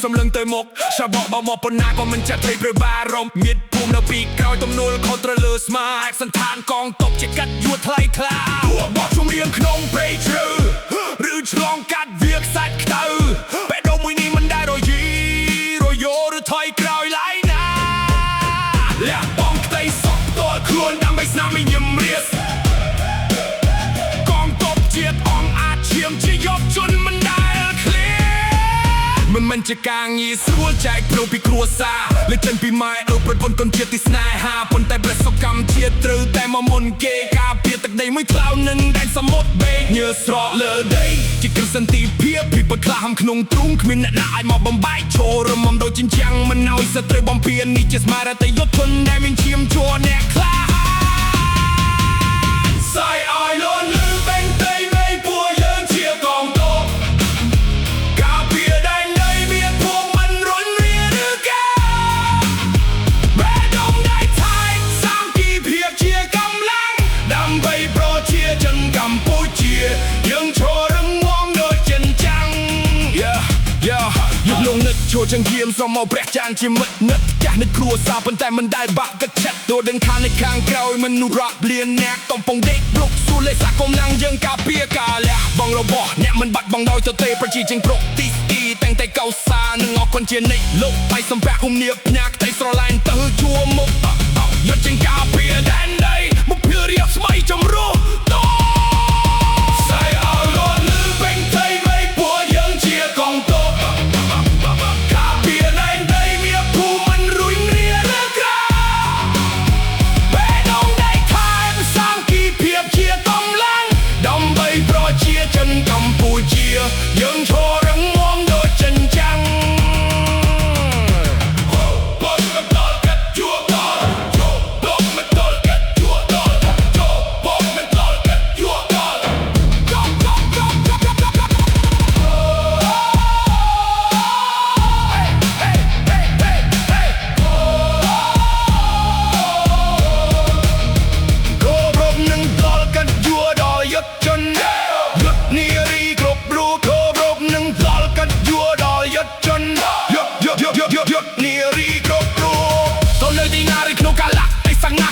សម្លឹងទៅមុខឆាបបមកប៉ុណ្ណាក៏មិនចាត់થઈព្រើបារម្ភមានភូមិនៅពីក្រោយទំនួលខុសត្រូវលើស្មាឯកសន្តានកងទ័ពជាកាត់យួរថ្លៃថ្លាបោះជំរៀងក្នុងព្រៃជ្រៅឬឆ្លងកាត់វាខ្សាច់ខ្តៅបេះដូងមួយនេះមិនដែលរយីរយោឬថយក្រោយឡើយណាលះបង់ផ្ទៃសក់ផ្ទាល់ខ្លួនដើម្បីស្នាមញឹមរៀសកងទ័ពជាតិអង្គអាចឈាមជាយប់ជន់មិនដែលឃ្លាមិនជាការងារស្រួលចែកព្រមពីគ្រួសារលេចចេញពីម៉ែប្រពន្ធកូនជាតិទីស្នេហាប៉ុន្តែប្រសកម្មជាតិត្រូវតែមកមុនគេការពារទឹកដីមួយក្លោងនឹងដែនសមុទ្របេកញើសស្រកលើដីជាគ្រឹះសន្តិភាពពីបក្លាហំក្នុងទ្រូងគ្មានអ្នកណាអាចមកបំបែកឈររំមដូចជញ្ជាំងមិនឲ្យសត្រូវបំពេញនេះជាស្មារតីយុទ្ធជនដែលមានឈាមជ័រអ្នកខ្លាសាយឲ្យលន់លឺបេងតៃនៃពួកយើងជាកងទ័ពការពារដែនដីមានភូមិមិនរុញរាឬកាបេះដូងដៃថៃសាមគ្គីភាពជាកម្លាំងដើម្បីប្រជាជនកម្ពុជាយើងឈររឹងមាំដូចចិនចាំងយុគលងនឹកឈរចង្កៀមស្រមកព្រះចានជាមិត្តនឹកចាស់នឹកគ្រួសារប៉ុន្តែមិនដែលបាក់កឹកឆាត់ទោះដឹងថានៅខាងក្រោយមនុស្សរាប់លានអ្នកកំពុងដេកព្រុកសួរលេខសាកម្លាំងយើងការពារការលះបង់របស់អ្នកមិនបាត់បង់ដោយទទេប្រជាជាងប្រុកទីស្គីតែងតែកោសានឹងអរគុណជានិច្ចលោកបៃសំប្រាក់គុំនៀបផ្ញាក់តែស្រឡាញ់ទៅជួមុខយុទ្ធជាងការពារដែនដីមុខភឿរៀបស្បៃចម្រុះតសាយឲ្យលន់លឺបេងតៃនៃពួកយើងជាកងទ័ពការពារដែនដីមានភូមិមិនរុញរាឬក្រាបេះដូងដៃថែមសាមគ្គីភាពជាកម្លាំងដើម្បីប្រជាជនកម្ពុជាយើងឈររឹងមាំដូចចិនចាំង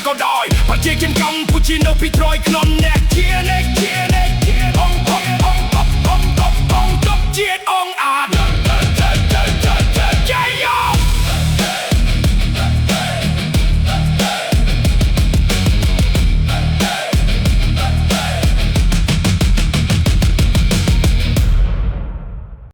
ក៏ដោយប្រជាជនកម្ពុជានៅពីត្រយក្នុងអ្នក